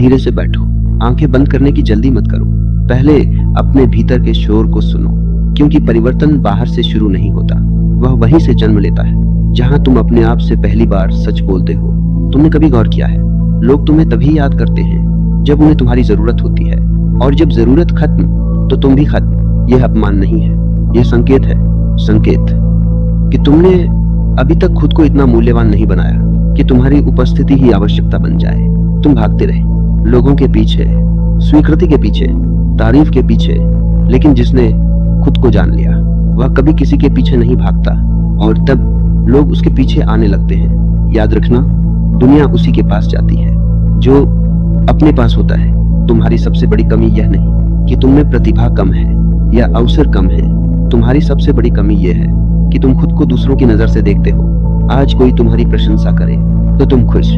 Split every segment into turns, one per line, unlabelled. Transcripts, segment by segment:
धीरे से बैठो, आंखें बंद करने की जल्दी मत करो। पहले अपने भीतर के शोर को सुनो, क्योंकि परिवर्तन बाहर से शुरू नहीं होता, वह वहीं से जन्म लेता है जहां तुम अपने आप से पहली बार सच बोलते हो। तुमने कभी गौर किया है, लोग तुम्हें तभी याद करते हैं जब उन्हें तुम्हारी जरूरत होती है, और जब जरूरत खत्म तो तुम भी खत्म। यह अपमान नहीं है, यह संकेत है, संकेत कि तुमने अभी तक खुद को इतना मूल्यवान नहीं बनाया कि तुम्हारी उपस्थिति ही आवश्यकता बन जाए। तुम भागते रहे लोगों के पीछे, स्वीकृति के पीछे, तारीफ के पीछे, लेकिन जिसने खुद को जान लिया वह कभी किसी के पीछे नहीं भागता, और तब लोग उसके पीछे आने लगते हैं। याद रखना, दुनिया उसी के पास जाती है जो अपने पास होता है। तुम्हारी सबसे बड़ी कमी यह नहीं कि तुम में प्रतिभा कम है या अवसर कम है, तुम्हारी सबसे बड़ी कमी यह है कि तुम खुद को दूसरों की नजर से देखते हो। आज कोई तुम्हारी प्रशंसा करे तो तुम खुश,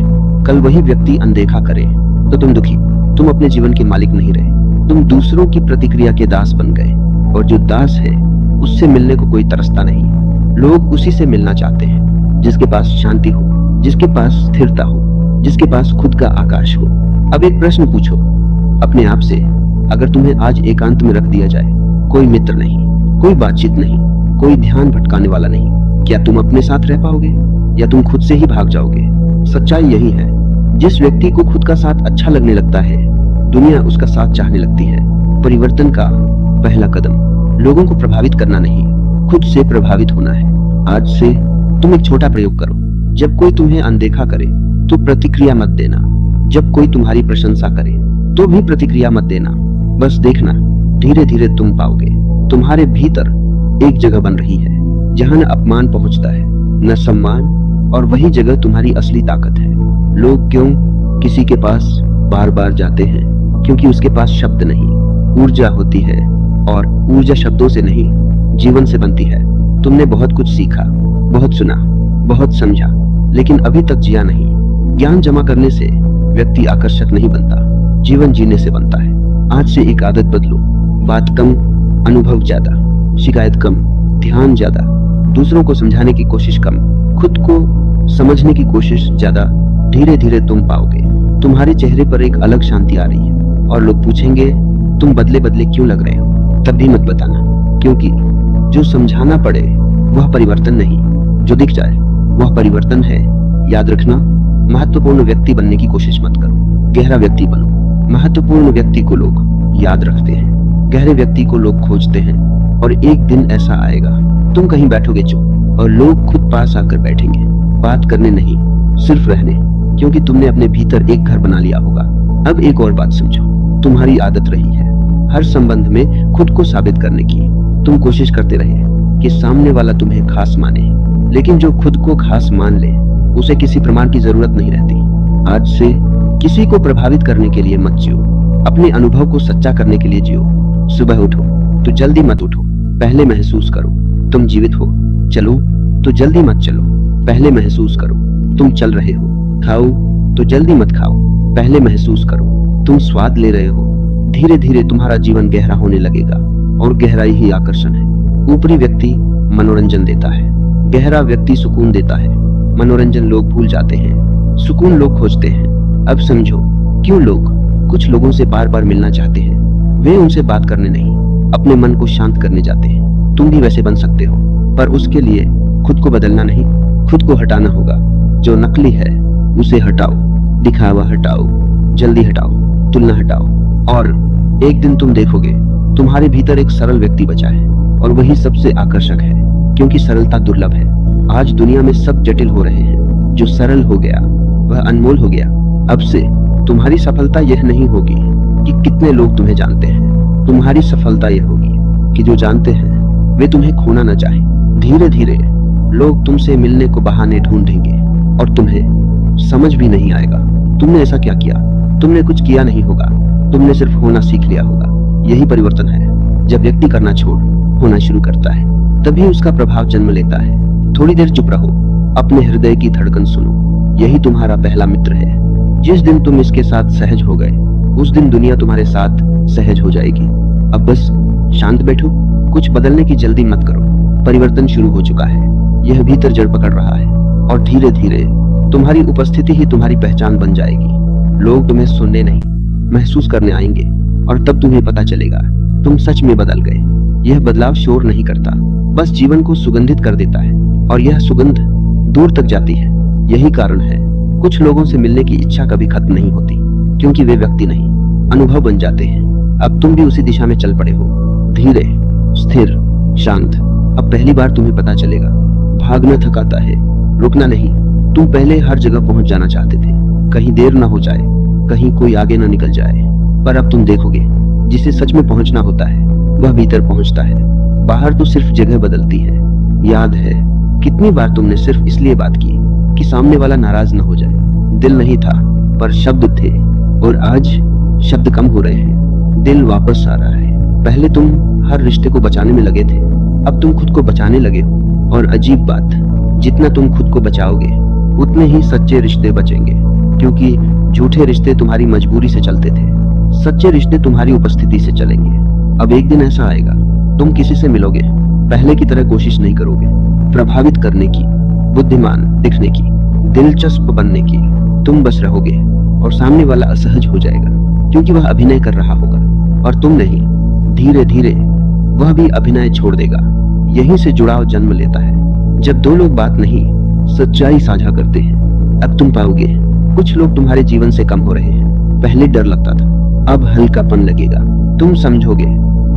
कल वही व्यक्ति अनदेखा करे तो तुम दुखी। तुम अपने जीवन के मालिक नहीं रहे, तुम दूसरों की प्रतिक्रिया के दास बन गए, और जो दास है उससे मिलने को कोई तरसता नहीं। लोग उसी से मिलना चाहते हैं जिसके पास शांति हो, जिसके पास स्थिरता हो, जिसके पास खुद का आकाश हो। अब एक प्रश्न पूछो अपने आप से, अगर तुम्हें आज एकांत में रख दिया जाए, कोई मित्र नहीं, कोई बातचीत नहीं, कोई ध्यान भटकाने वाला नहीं, क्या तुम अपने साथ रह पाओगे या तुम खुद से ही भाग जाओगे? सच्चाई यही है, जिस व्यक्ति को खुद का साथ अच्छा लगने लगता है, दुनिया उसका साथ चाहने लगती है। परिवर्तन का पहला कदम लोगों को प्रभावित करना नहीं, खुद से प्रभावित होना है। आज से तुम एक छोटा प्रयोग करो। जब कोई तुम्हें अनदेखा करे तो प्रतिक्रिया मत देना, जब कोई तुम्हारी प्रशंसा करे तो भी प्रतिक्रिया मत देना। बस देखना, धीरे धीरे तुम पाओगे तुम्हारे भीतर एक जगह बन रही है जहां न अपमान पहुंचता है न सम्मान, और वही जगह तुम्हारी असली ताकत है। लोग क्यों किसी के पास बार बार जाते हैं? क्योंकि उसके पास शब्द नहीं, ऊर्जा होती है, और ऊर्जा शब्दों से नहीं, जीवन से बनती है। तुमने बहुत कुछ सीखा, बहुत सुना, बहुत समझा, लेकिन अभी तक जिया नहीं। ज्ञान जमा करने से व्यक्ति आकर्षक नहीं बनता, जीवन जीने से बनता है। आज से एक आदत बदलो, बात कम, अनुभव ज्यादा, शिकायत कम, ध्यान ज्यादा, दूसरों को समझाने की कोशिश कम, खुद को समझने की कोशिश ज्यादा। धीरे धीरे तुम पाओगे तुम्हारे चेहरे पर एक अलग शांति आ रही है, और लोग पूछेंगे तुम बदले बदले क्यों लग रहे हो? तब भी मत बताना, क्योंकि जो समझाना पड़े वह परिवर्तन नहीं, जो दिख जाए वह परिवर्तन है। याद रखना, महत्वपूर्ण व्यक्ति बनने की कोशिश मत करो, गहरा व्यक्ति बनो। महत्वपूर्ण व्यक्ति को लोग याद रखते हैं, गहरे व्यक्ति को लोग खोजते हैं, और एक दिन ऐसा आएगा तुम कहीं बैठोगे चुप, और लोग खुद पास आकर बैठेंगे, बात करने नहीं, सिर्फ रहने, क्योंकि तुमने अपने भीतर एक घर बना लिया होगा। अब एक और बात समझो, तुम्हारी आदत रही है हर संबंध में खुद को साबित करने की। तुम कोशिश करते रहे कि सामने वाला तुम्हें खास माने, लेकिन जो खुद को खास मान ले उसे किसी प्रमाण की जरूरत नहीं रहती। आज से किसी को प्रभावित करने के लिए मत जियो, अपने अनुभव को सच्चा करने के लिए जियो। सुबह उठो तो जल्दी मत उठो, पहले महसूस करो तुम जीवित हो। चलो तो जल्दी मत चलो, पहले महसूस करो तुम चल रहे हो। खाओ तो जल्दी मत खाओ, पहले महसूस करो तुम स्वाद ले रहे हो। धीरे धीरे तुम्हारा जीवन गहरा होने लगेगा, और गहराई ही आकर्षण है। ऊपरी व्यक्ति मनोरंजन देता है, गहरा व्यक्ति सुकून देता है। मनोरंजन लोग भूल जाते हैं, सुकून लोग खोजते हैं। अब समझो क्यों लोग कुछ लोगों से बार बार मिलना चाहते हैं। वे उनसे बात करने नहीं, अपने मन को शांत करने जाते हैं। तुम भी वैसे बन सकते हो, पर उसके लिए खुद को बदलना नहीं, खुद को हटाना होगा। जो नकली है उसे हटाओ, दिखावा हटाओ, जल्दी हटाओ, तुलना हटाओ, और एक दिन तुम देखोगे तुम्हारे भीतर एक सरल व्यक्ति बचा है, और वही सबसे आकर्षक है, क्योंकि सरलता दुर्लभ है। आज दुनिया में सब जटिल हो रहे हैं, जो सरल हो गया वह अनमोल हो गया। अब से तुम्हारी सफलता यह नहीं होगी कि कितने लोग तुम्हें जानते हैं, तुम्हारी सफलता यह होगी कि जो जानते हैं वे तुम्हें खोना न चाहें। धीरे धीरे लोग तुमसे मिलने को बहाने ढूंढेंगे, और तुम्हें समझ भी नहीं आएगा तुमने ऐसा क्या किया। तुमने कुछ किया नहीं होगा, तुमने सिर्फ होना सीख लिया होगा। यही परिवर्तन है। जब व्यक्ति करना छोड़ होना शुरू करता है, तभी उसका प्रभाव जन्म लेता है। थोड़ी देर चुप रहो, अपने हृदय की धड़कन सुनो। यही तुम्हारा पहला मित्र है। जिस दिन तुम इसके साथ सहज हो गए, उस दिन दुनिया तुम्हारे साथ सहज हो जाएगी। अब बस शांत बैठो, कुछ बदलने की जल्दी मत करो। परिवर्तन शुरू हो चुका है, यह भीतर जड़ पकड़ रहा है, और धीरे धीरे तुम्हारी उपस्थिति ही तुम्हारी पहचान बन जाएगी। लोग तुम्हें सुनने नहीं महसूस करने आएंगे और तब तुम्हें पता चलेगा तुम सच में बदल गए। यह बदलाव शोर नहीं करता, बस जीवन को सुगंधित कर देता है और यह सुगंध दूर तक जाती है। यही कारण है कुछ लोगों से मिलने की इच्छा कभी खत्म नहीं होती, क्योंकि वे व्यक्ति नहीं, अनुभव बन जाते हैं। अब तुम भी उसी दिशा में चल पड़े हो, धीरे, स्थिर, शांत। अब पहली बार तुम्हें पता चलेगा भागना थकाता है, रुकना नहीं। तुम पहले हर जगह पहुंच जाना चाहते थे, कहीं देर ना हो जाए, कहीं कोई आगे ना निकल जाए। पर अब तुम देखोगे जिसे सच में पहुंचना होता है वह भीतर पहुंचता है। बाहर तो सिर्फ जगह बदलती है। याद है कितनी बार तुमने सिर्फ इसलिए बात की कि सामने वाला नाराज न हो जाए। दिल नहीं था पर शब्द थे, और आज शब्द कम हो रहे हैं, दिल वापस आ रहा है। पहले तुम हर रिश्ते को बचाने में लगे थे, अब तुम खुद को बचाने लगे हो। और अजीब बात, जितना तुम खुद को बचाओगे उतने ही सच्चे रिश्ते बचेंगे, क्योंकि झूठे रिश्ते तुम्हारी मजबूरी से चलते थे, सच्चे रिश्ते तुम्हारी उपस्थिति से चलेंगे। अब एक दिन ऐसा आएगा तुम किसी से मिलोगे, पहले की तरह कोशिश नहीं करोगे प्रभावित करने की, बुद्धिमान दिखने की, दिलचस्प बनने की। तुम बस रहोगे और सामने वाला असहज हो जाएगा, क्योंकि वह अभिनय कर रहा होगा और तुम नहीं। धीरे धीरे वह भी अभिनय छोड़ देगा। यहीं से जुड़ाव जन्म लेता है, जब दो लोग बात नहीं सच्चाई साझा करते हैं। अब तुम पाओगे कुछ लोग तुम्हारे जीवन से कम हो रहे हैं। पहले डर लगता था, अब हल्कापन लगेगा। तुम समझोगे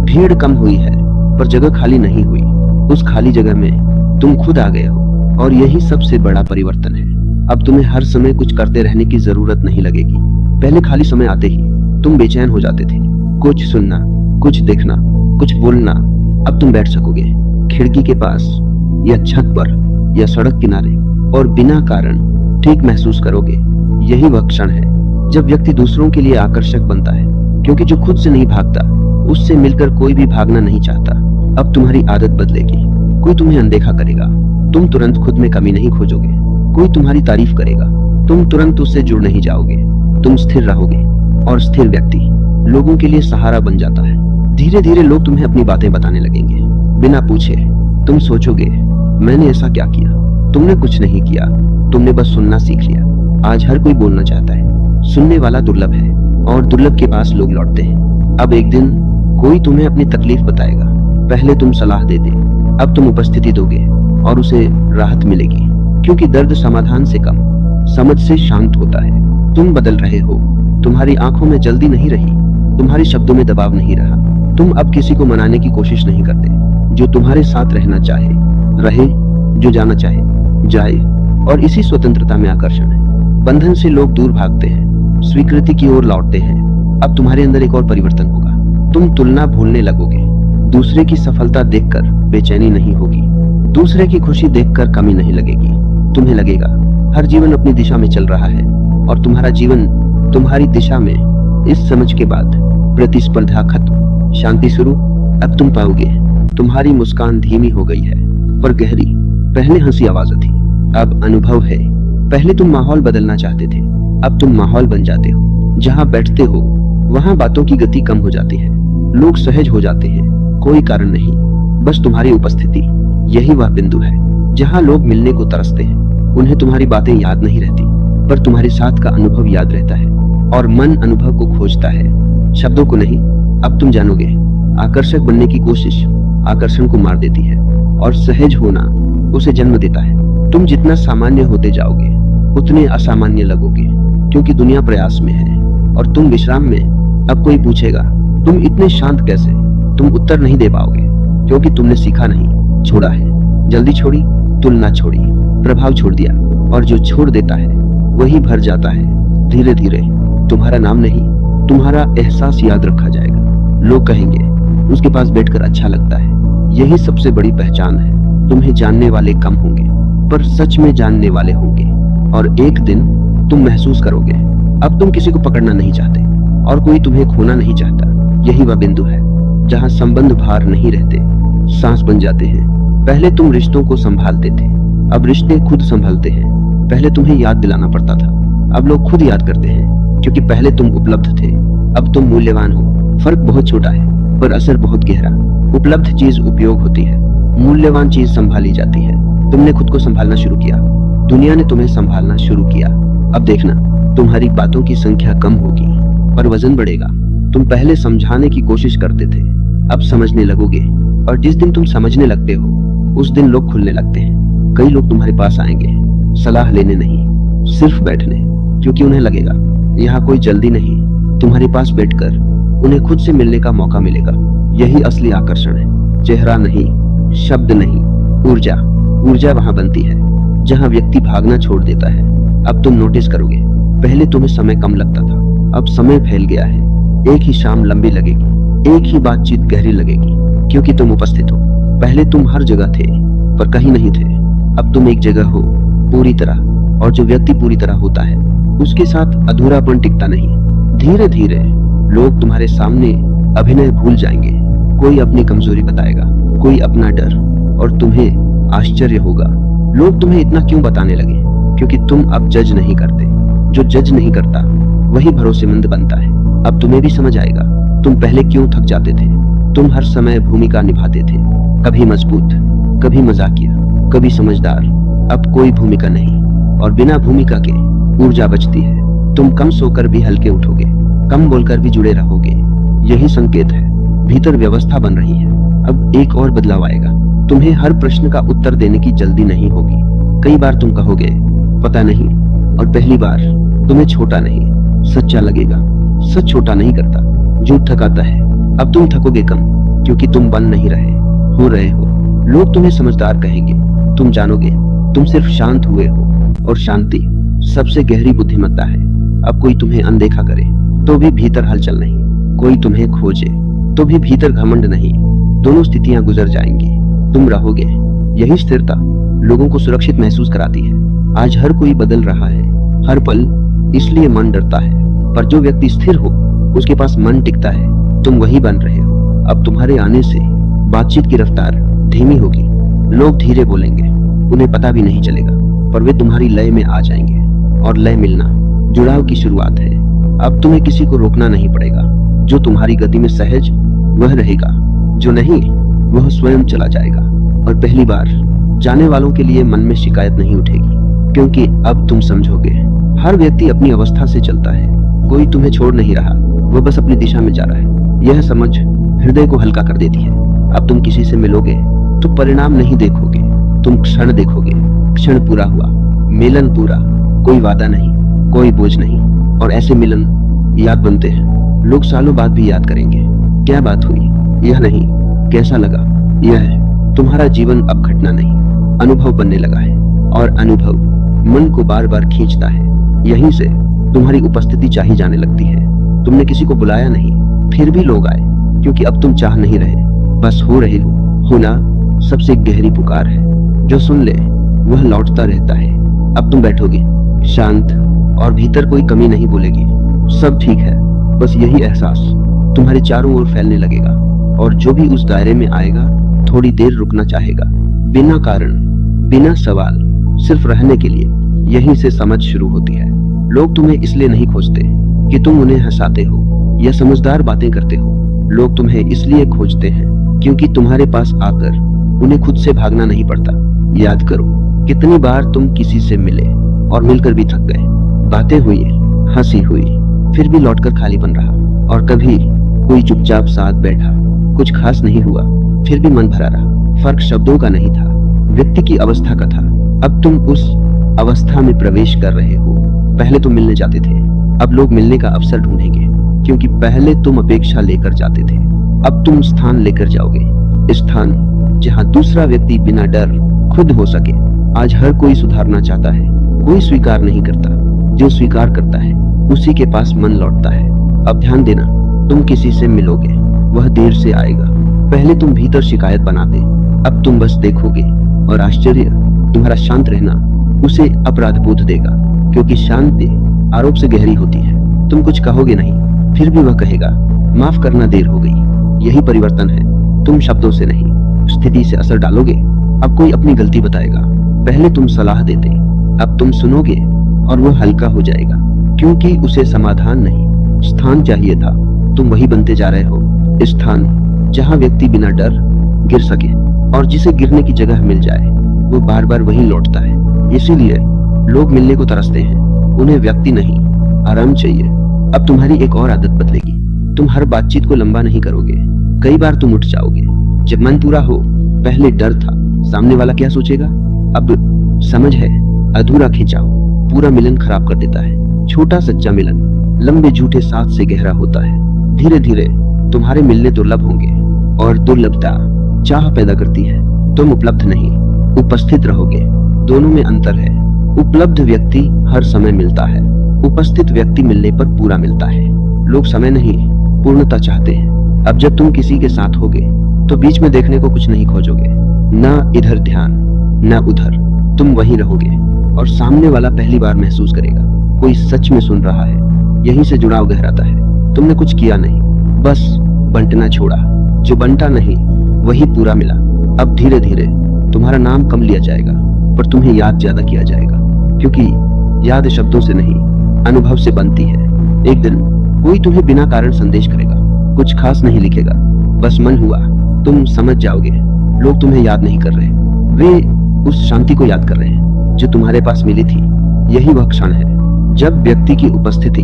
भीड़ कम हुई है पर जगह खाली नहीं हुई। उस खाली जगह में तुम खुद आ गए हो, और यही सबसे बड़ा परिवर्तन है। अब तुम्हें हर समय कुछ करते रहने की जरूरत नहीं लगेगी। पहले खाली समय आते ही तुम बेचैन हो जाते थे, कुछ सुनना, कुछ देखना, कुछ बोलना। अब तुम बैठ सकोगे खिड़की के पास या छत पर या सड़क किनारे, और बिना कारण ठीक महसूस करोगे। यही वह क्षण है जब व्यक्ति दूसरों के लिए आकर्षक बनता है, क्योंकि जो खुद से नहीं भागता उससे मिलकर कोई भी भागना नहीं चाहता। अब तुम्हारी आदत बदलेगी। कोई तुम्हें अनदेखा करेगा, तुम तुरंत खुद में कमी नहीं खोजोगे। कोई तुम्हारी तारीफ करेगा, तुम तुरंत उससे जुड़ नहीं जाओगे। तुम स्थिर रहोगे, और स्थिर व्यक्ति लोगों के लिए सहारा बन जाता है। धीरे धीरे लोग तुम्हें अपनी बातें बताने लगेंगे, बिना पूछे। तुम सोचोगे मैंने ऐसा क्या किया? तुमने कुछ नहीं किया, तुमने बस सुनना सीख लिया। आज हर कोई बोलना चाहता है, सुनने वाला दुर्लभ है, और दुर्लभ के पास लोग लौटते हैं। अब एक दिन कोई तुम्हें अपनी तकलीफ बताएगा, पहले तुम सलाह देते, अब तुम उपस्थिति दोगे और उसे राहत मिलेगी, क्योंकि दर्द समाधान से कम समझ से शांत होता है। तुम बदल रहे हो, तुम्हारी आंखों में जल्दी नहीं रही, तुम्हारे शब्दों में दबाव नहीं रहा। तुम अब किसी को मनाने की कोशिश नहीं करते। जो तुम्हारे साथ रहना चाहे रहे, जो जाना चाहे जाए, और इसी स्वतंत्रता में आकर्षण है। बंधन से लोग दूर भागते हैं, स्वीकृति की ओर लौटते हैं। अब तुम्हारे अंदर एक और परिवर्तन होगा। तुम तुलना भूलने लगोगे, दूसरे की सफलता देखकर बेचैनी नहीं होगी, दूसरे की खुशी देखकर कमी नहीं लगेगी। तुम्हें लगेगा हर जीवन अपनी दिशा में चल रहा है, और तुम्हारा जीवन तुम्हारी दिशा में। इस समझ के बाद प्रतिस्पर्धा खत्म, शांति शुरू। अब तुम पाओगे तुम्हारी मुस्कान धीमी हो गई है पर गहरी। पहले हंसी आवाज थी, अब अनुभव है। पहले तुम माहौल बदलना चाहते थे, अब तुम माहौल बन जाते हो। जहाँ बैठते हो वहाँ बातों की गति कम हो जाती है, लोग सहज हो जाते हैं, कोई कारण नहीं, बस तुम्हारी उपस्थिति। यही वह बिंदु है जहाँ लोग मिलने को तरसते हैं। उन्हें तुम्हारी बातें याद नहीं रहती, पर तुम्हारे साथ का अनुभव याद रहता है, और मन अनुभव को खोजता है, शब्दों को नहीं। अब तुम जानोगे आकर्षक बनने की कोशिश आकर्षण को मार देती है, और सहज होना उसे जन्म देता है। तुम जितना सामान्य होते जाओगे उतने असामान्य लगोगे, क्योंकि दुनिया प्रयास में है और तुम विश्राम में। अब कोई पूछेगा तुम इतने शांत कैसे? तुम उत्तर नहीं दे पाओगे, क्योंकि तुमने सीखा नहीं, छोड़ा है। जल्दी छोड़ी, तुलना छोड़ी, प्रभाव छोड़ दिया, और जो छोड़ देता है वही भर जाता है। धीरे धीरे तुम्हारा नाम नहीं, तुम्हारा एहसास याद रखा जाएगा। लोग कहेंगे उसके पास बैठकर अच्छा लगता है। यही सबसे बड़ी पहचान है। तुम्हें जानने वाले कम होंगे, पर सच में जानने वाले होंगे, और एक दिन तुम महसूस करोगे अब तुम किसी को पकड़ना नहीं चाहते, और कोई तुम्हें खोना नहीं चाहता। यही वह बिंदु है जहाँ संबंध भार नहीं रहते, सांस बन जाते हैं। पहले तुम रिश्तों को संभालते थे, अब रिश्ते खुद संभालते हैं। पहले तुम्हें याद दिलाना पड़ता था, अब लोग खुद याद करते हैं, क्योंकि पहले तुम उपलब्ध थे, अब तुम मूल्यवान हो। फर्क बहुत छोटा है पर असर बहुत गहरा। उपलब्ध चीज उपयोग होती है, मूल्यवान चीज संभाली जाती है। तुमने खुद को संभालना शुरू किया, दुनिया ने तुम्हें संभालना शुरू किया। अब देखना तुम्हारी बातों की संख्या कम होगी पर वजन बढ़ेगा। तुम पहले समझाने की कोशिश करते थे, अब समझने लगोगे, और जिस दिन तुम समझने लगते हो उस दिन लोग खुलने लगते हैं। कई लोग तुम्हारे पास आएंगे सलाह लेने नहीं, सिर्फ बैठने, क्योंकि उन्हें लगेगा यहाँ कोई जल्दी नहीं। तुम्हारे पास बैठकर उन्हें खुद से मिलने का मौका मिलेगा। यही असली आकर्षण है, चेहरा नहीं, शब्द नहीं, ऊर्जा। ऊर्जा वहां बनती है जहां व्यक्ति भागना छोड़ देता है। अब तुम नोटिस करोगे, पहले तुम्हें समय कम लगता था, अब समय फैल गया है। एक ही शाम लंबी लगेगी, एक ही बातचीत गहरी लगेगी, क्योंकि तुम उपस्थित हो। पहले तुम हर जगह थे पर कहीं नहीं थे, अब तुम एक जगह हो पूरी तरह। और जो व्यक्ति पूरी तरह होता है उसके साथ अधूरापन टिकता नहीं। धीरे धीरे लोग तुम्हारे सामने अभिनय भूल जाएंगे। कोई अपनी कमजोरी बताएगा, कोई अपना डर, और तुम्हें आश्चर्य होगा लोग तुम्हें इतना क्यों बताने लगे, क्योंकि तुम अब जज नहीं करते। जो जज नहीं करता वही भरोसेमंद बनता है। अब तुम्हें भी समझ आएगा तुम पहले क्यों थक जाते थे। तुम हर समय भूमिका निभाते थे, कभी मजबूत, कभी मजाकिया, कभी समझदार। अब कोई भूमिका नहीं, और बिना भूमिका के ऊर्जा बचती है। तुम कम सोकर भी हल्के उठोगे, कम बोलकर भी जुड़े रहोगे। यही संकेत है, भीतर व्यवस्था बन रही है। अब एक और बदलाव आएगा, तुम्हें हर प्रश्न का उत्तर देने की जल्दी नहीं होगी। कई बार तुम कहोगे पता नहीं, और पहली बार तुम्हें छोटा नहीं, सच्चा लगेगा। सच छोटा नहीं करता, झूठ थकाता है। अब तुम थकोगे कम, क्योंकि तुम बन नहीं रहे, हो रहे हो। लोग तुम्हें समझदार कहेंगे, तुम जानोगे तुम सिर्फ शांत हुए हो, और शांति सबसे गहरी बुद्धिमत्ता है। अब कोई तुम्हें अनदेखा करे तो भी भीतर हलचल नहीं, कोई तुम्हें खोजे तो भी भीतर घमंड नहीं। दोनों स्थितियां गुजर जाएंगी, तुम रहोगे। यही स्थिरता लोगों को सुरक्षित महसूस कराती है। आज हर कोई बदल रहा है, हर पल, इसलिए मन डरता है। पर जो व्यक्ति स्थिर हो उसके पास मन टिकता है। तुम वही बन रहे हो। अब तुम्हारे आने से बातचीत की रफ्तार धीमी होगी। लोग धीरे बोलेंगे, उन्हें पता भी नहीं चलेगा, पर वे तुम्हारी लय में आ जाएंगे। और लय मिलना जुड़ाव की शुरुआत है। अब तुम्हें किसी को रोकना नहीं पड़ेगा। जो तुम्हारी गति में सहज वह रहेगा, जो नहीं वह स्वयं चला जाएगा। और पहली बार जाने वालों के लिए मन में शिकायत नहीं उठेगी, क्योंकि अब तुम समझोगे हर व्यक्ति अपनी अवस्था से चलता है। कोई तुम्हें छोड़ नहीं रहा, वह बस अपनी दिशा में जा रहा है। यह समझ हृदय को हल्का कर देती है। अब तुम किसी से मिलोगे तो परिणाम नहीं देखोगे, तुम क्षण देखोगे। क्षण पूरा हुआ, मिलन पूरा, कोई वादा नहीं, कोई बोझ नहीं। और ऐसे मिलन याद बनते हैं। लोग सालों बाद भी याद करेंगे, क्या बात हुई, यह नहीं कैसा लगा। यह है तुम्हारा जीवन अब घटना नहीं, अनुभव बनने लगा है। और अनुभव मन को बार बार खींचता है। यहीं से तुम्हारी उपस्थिति चाही जाने लगती है। तुमने किसी को बुलाया नहीं, फिर भी लोग आए, क्योंकि अब तुम चाह नहीं रहे, बस हो रहे हो। होना सबसे गहरी पुकार है, जो सुन ले वह लौटता रहता है। अब तुम बैठोगे शांत, और भीतर कोई कमी नहीं बोलेगी, सब ठीक है। बस यही एहसास तुम्हारे चारों ओर फैलने लगेगा। और जो भी उस दायरे में आएगा थोड़ी देर रुकना चाहेगा, बिना कारण, बिना सवाल, सिर्फ रहने के लिए। यहीं से समझ शुरू होती है। लोग तुम्हें इसलिए नहीं खोजते कि तुम उन्हें हंसाते हो या समझदार बातें करते हो। लोग तुम्हें इसलिए खोजते हैं क्योंकि तुम्हारे पास आकर उन्हें खुद से भागना नहीं पड़ता। याद करो कितनी बार तुम किसी से मिले और मिलकर भी थक गए। बातें हुई, हंसी हुई, फिर भी लौटकर खालीपन रहा। और कभी कोई चुपचाप साथ बैठा, कुछ खास नहीं हुआ, फिर भी मन भरा रहा। फर्क शब्दों का नहीं था, व्यक्ति की अवस्था का था। अब तुम उस अवस्था में प्रवेश कर रहे हो। पहले तुम मिलने जाते थे, अब लोग मिलने का अवसर ढूंढेंगे, क्योंकि पहले तुम अपेक्षा लेकर जाते थे, अब तुम स्थान लेकर जाओगे। स्थान जहां दूसरा व्यक्ति बिना डर खुद हो सके। आज हर कोई सुधारना चाहता है, कोई स्वीकार नहीं करता। जो स्वीकार करता है उसी के पास मन लौटता है। अब ध्यान देना, तुम किसी से मिलोगे, वह देर से आएगा। पहले तुम भीतर शिकायत बनाते, अब तुम बस देखोगे। और आश्चर्य, तुम्हारा शांत रहना उसे अपराध बोध देगा, क्योंकि शांति आरोप से गहरी होती है। तुम कुछ कहोगे नहीं, फिर भी वह कहेगा माफ करना, देर हो गई। यही परिवर्तन है, तुम शब्दों से नहीं स्थिति से असर डालोगे। अब कोई अपनी गलती बताएगा, पहले तुम सलाह देते, अब तुम सुनोगे और वह हल्का हो जाएगा, क्योंकि उसे समाधान नहीं स्थान चाहिए था। तुम वही बनते जा रहे हो, स्थान जहां व्यक्ति बिना डर गिर सके, और जिसे गिरने की जगह मिल जाए वो बार बार वही लौटता है। इसीलिए लोग मिलने को तरसते हैं। उन्हें व्यक्ति नहीं, आराम चाहिए, अब तुम्हारी एक और आदत बदलेगी। तुम हर बातचीत को लंबा नहीं करोगे। कई बार तुम उठ जाओगे जब मन पूरा हो। पहले डर था, सामने वाला क्या सोचेगा। अब समझ है, अधूरा खिंचाव पूरा मिलन खराब कर देता है। छोटा सच्चा मिलन लंबे झूठे साथ से गहरा होता है। धीरे धीरे तुम्हारे मिलने दुर्लभ होंगे और दुर्लभता चाह पैदा करती है। तुम उपलब्ध नहीं, उपस्थित रहोगे। दोनों में अंतर है। उपलब्ध व्यक्ति हर समय मिलता है, उपस्थित व्यक्ति मिलने पर पूरा मिलता है। लोग समय नहीं, पूर्णता चाहते हैं। अब जब तुम किसी के साथ होगे तो बीच में देखने को कुछ नहीं खोजोगे, न इधर ध्यान न उधर। तुम वहीं रहोगे और सामने वाला पहली बार महसूस करेगा कोई सच में सुन रहा है। यहीं से जुड़ाव गहराता है। तुमने कुछ किया नहीं, बस बंटना छोड़ा। जो बंटा नहीं वही पूरा मिला। अब धीरे धीरे तुम्हारा नाम कम लिया जाएगा, पर तुम्हें याद ज्यादा किया जाएगा, क्योंकि याद शब्दों से नहीं अनुभव से बनती है। एक दिन कोई तुम्हें बिना कारण संदेश करेगा, कुछ खास नहीं लिखेगा, बस मन हुआ। तुम समझ जाओगे लोग तुम्हें याद नहीं कर रहे, वे उस शांति को याद कर रहे हैं जो तुम्हारे पास मिली थी। यही वह क्षण है जब व्यक्ति की उपस्थिति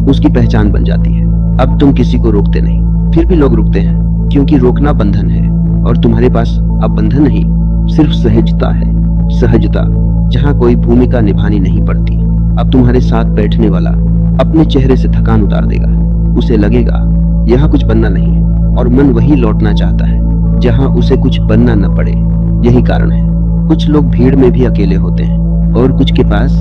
उसकी पहचान बन जाती है। अब तुम किसी को रोकते नहीं, फिर भी लोग रुकते हैं, क्योंकि रोकना बंधन है और तुम्हारे पास अब बंधन नहीं, सिर्फ सहजता है। सहजता जहाँ कोई भूमिका निभानी नहीं पड़ती। अब तुम्हारे साथ बैठने वाला अपने चेहरे से थकान उतार देगा। उसे लगेगा यहाँ कुछ बनना नहीं है, और मन वही लौटना चाहता है जहाँ उसे कुछ बनना न पड़े। यही कारण है कुछ लोग भीड़ में भी अकेले होते हैं और कुछ के पास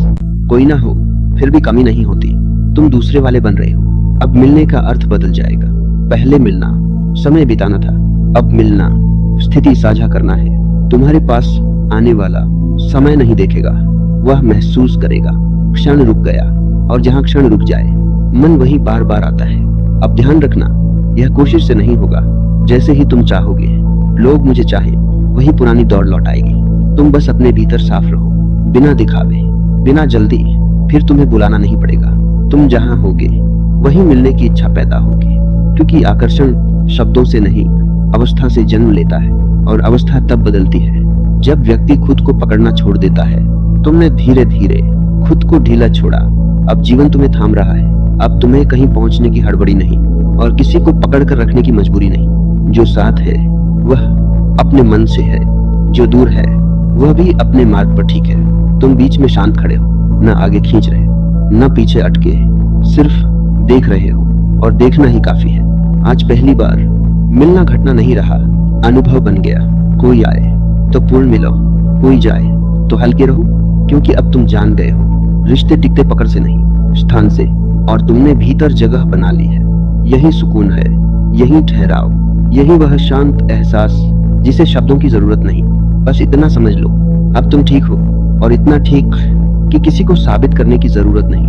कोई ना हो फिर भी कमी नहीं होती। तुम दूसरे वाले बन रहे हो। अब मिलने का अर्थ बदल जाएगा। पहले मिलना समय बिताना था, अब मिलना स्थिति साझा करना है। तुम्हारे पास आने वाला समय नहीं देखेगा, वह महसूस करेगा क्षण रुक गया, और जहाँ क्षण रुक जाए मन वही बार बार आता है। अब ध्यान रखना, यह कोशिश से नहीं होगा। जैसे ही तुम चाहोगे लोग मुझे चाहे, वही पुरानी दौड़ लौट आएगी। तुम बस अपने भीतर साफ रहो, बिना दिखावे, बिना जल्दी। फिर तुम्हें बुलाना नहीं पड़ेगा। तुम जहाँ होगे वही मिलने की इच्छा पैदा होगी, क्योंकि आकर्षण शब्दों से नहीं अवस्था से जन्म लेता है, और अवस्था तब बदलती है जब व्यक्ति खुद को पकड़ना छोड़ देता है। तुमने धीरे धीरे खुद को ढीला छोड़ा। अब जीवन तुम्हें थाम रहा है। अब तुम्हें कहीं पहुंचने की हड़बड़ी नहीं और किसी को पकड़ कर रखने की मजबूरी नहीं। जो साथ है वह अपने मन से है, जो दूर है वह भी अपने मार्ग पर ठीक है। तुम बीच में शांत खड़े हो, न आगे खींच रहे, न पीछे अटके, सिर्फ देख रहे हो, और देखना ही काफी है। आज पहली बार मिलना घटना नहीं रहा, अनुभव बन गया। कोई आए तो पूर्ण मिलो, कोई जाए तो हल्के रहो, क्योंकि अब तुम जान गए हो रिश्ते टिकते पकड़ से नहीं, स्थान से, और तुमने भीतर जगह बना ली है। यही सुकून है, यही ठहराव, यही वह शांत एहसास जिसे शब्दों की जरूरत नहीं। बस इतना समझ लो, अब तुम ठीक हो, और इतना ठीक कि किसी को साबित करने की जरूरत नहीं।